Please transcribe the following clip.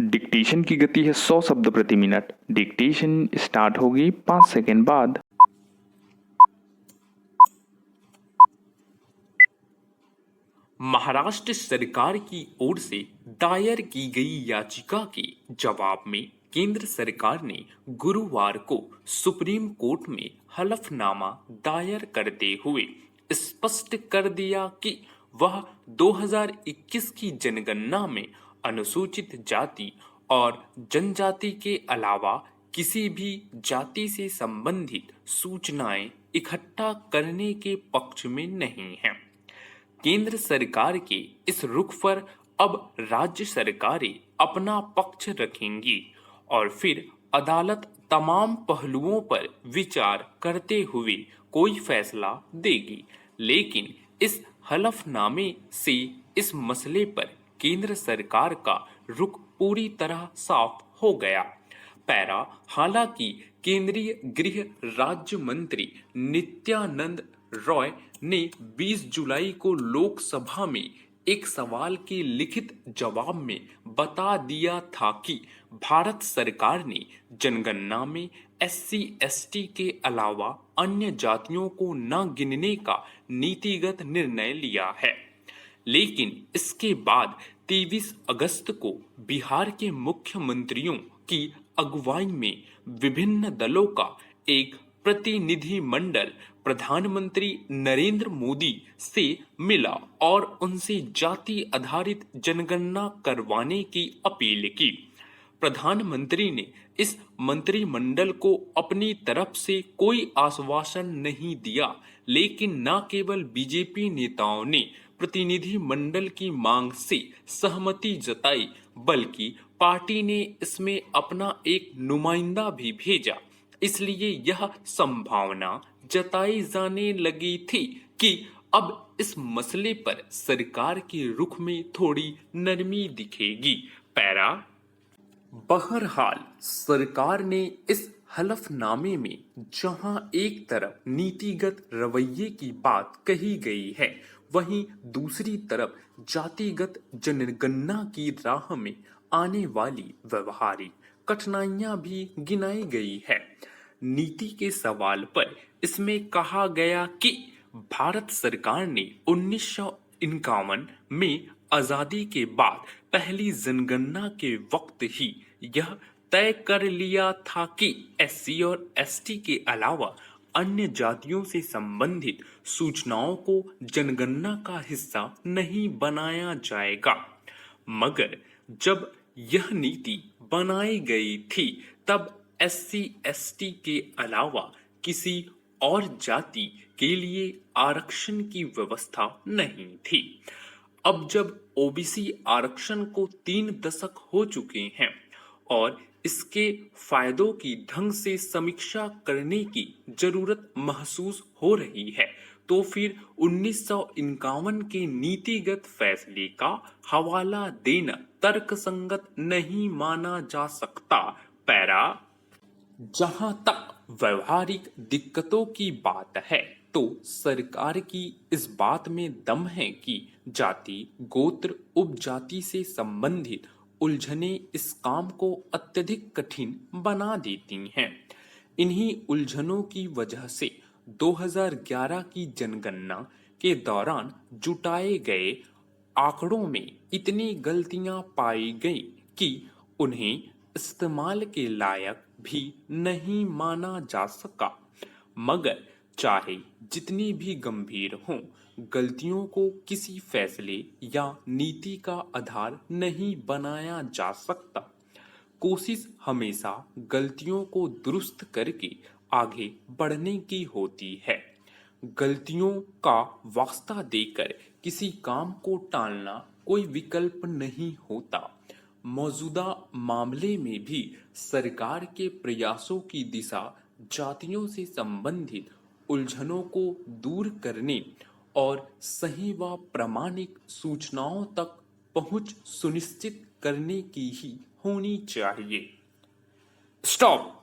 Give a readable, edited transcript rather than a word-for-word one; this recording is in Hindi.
डिक्टेशन की गति है 100 शब्द प्रति मिनट। डिक्टेशन स्टार्ट होगी 5 सेकेंड बाद। महाराष्ट्र सरकार की ओर से दायर की गई याचिका के जवाब में केंद्र सरकार ने गुरुवार को सुप्रीम कोर्ट में हलफनामा दायर करते हुए स्पष्ट कर दिया कि वह 2021 की जनगणना में अनुसूचित जाति और जनजाति के अलावा किसी भी जाति से संबंधित सूचनाएं इकट्ठा करने के पक्ष में नहीं है। केंद्र सरकार के इस रुख पर अब राज्य सरकारें अपना पक्ष रखेंगी और फिर अदालत तमाम पहलुओं पर विचार करते हुए कोई फैसला देगी। लेकिन इस हलफनामे से इस मसले पर केंद्र सरकार का रुख पूरी तरह साफ हो गया। पैरा हालांकि केंद्रीय गृह राज्य मंत्री नित्यानंद रॉय ने 20 जुलाई को लोकसभा में एक सवाल के लिखित जवाब में बता दिया था कि भारत सरकार ने जनगणना में SC/ST के अलावा अन्य जातियों को न गिनने का नीतिगत निर्णय लिया है। लेकिन इसके बाद 23 अगस्त को बिहार के मुख्यमंत्रियों की अगुवाई में विभिन्न दलों का एक प्रतिनिधिमंडल प्रधानमंत्री नरेंद्र मोदी से मिला और उनसे जाति आधारित जनगणना करवाने की अपील की। प्रधानमंत्री ने इस मंत्रिमंडल को अपनी तरफ से कोई आश्वासन नहीं दिया, लेकिन न केवल बीजेपी नेताओं ने प्रतिनिधि मंडल की मांग से सहमति जताई, बल्कि पार्टी ने इसमें अपना एक नुमाइंदा भी भेजा। इसलिए यह संभावना जताई जाने लगी थी कि अब इस मसले पर सरकार के रुख में थोड़ी नरमी दिखेगी। पैरा बहरहाल सरकार ने इस हलफनामे में जहां एक तरफ नीतिगत रवैये की बात कही गई है, वहीं दूसरी तरफ जातिगत जनगणना की राह में आने वाली व्यवहारिक कठिनाइयां भी गिनाई गई है। नीति के सवाल पर इसमें कहा गया कि भारत सरकार ने 1951 में आजादी के बाद पहली जनगणना के वक्त ही यह तय कर लिया था कि SC और ST के अलावा अन्य जातियों से संबंधित सूचनाओं को जनगणना का हिस्सा नहीं बनाया जाएगा। मगर जब यह नीति बनाई गई थी तब SC/ST के अलावा किसी और जाति के लिए आरक्षण की व्यवस्था नहीं थी। अब जब OBC आरक्षण को 3 दशक हो चुके हैं और इसके फायदों की ढंग से समीक्षा करने की जरूरत महसूस हो रही है, तो फिर 1951 के नीतिगत फैसले का हवाला देना तर्कसंगत नहीं माना जा सकता। पैरा जहां तक व्यवहारिक दिक्कतों की बात है, तो सरकार की इस बात में दम है कि जाति, गोत्र, उपजाति से संबंधित उलझनें इस काम को अत्यधिक कठिन बना देती हैं। इन्हीं उलझनों की वजह से 2011 की जनगणना के दौरान जुटाए गए आंकड़ों में इतनी गलतियां पाई गई कि उन्हें इस्तेमाल के लायक भी नहीं माना जा सका। मगर चाहे जितनी भी गंभीर हों, गलतियों को किसी फैसले या नीति का आधार नहीं बनाया जा सकता। कोशिश हमेशा गलतियों को दुरुस्त करके आगे बढ़ने की होती है। गलतियों का वास्ता देकर किसी काम को टालना कोई विकल्प नहीं होता। मौजूदा मामले में भी सरकार के प्रयासों की दिशा जातियों से संबंधित उलझनों को दूर करने और सही व प्रामाणिक सूचनाओं तक पहुंच सुनिश्चित करने की ही होनी चाहिए। स्टॉप।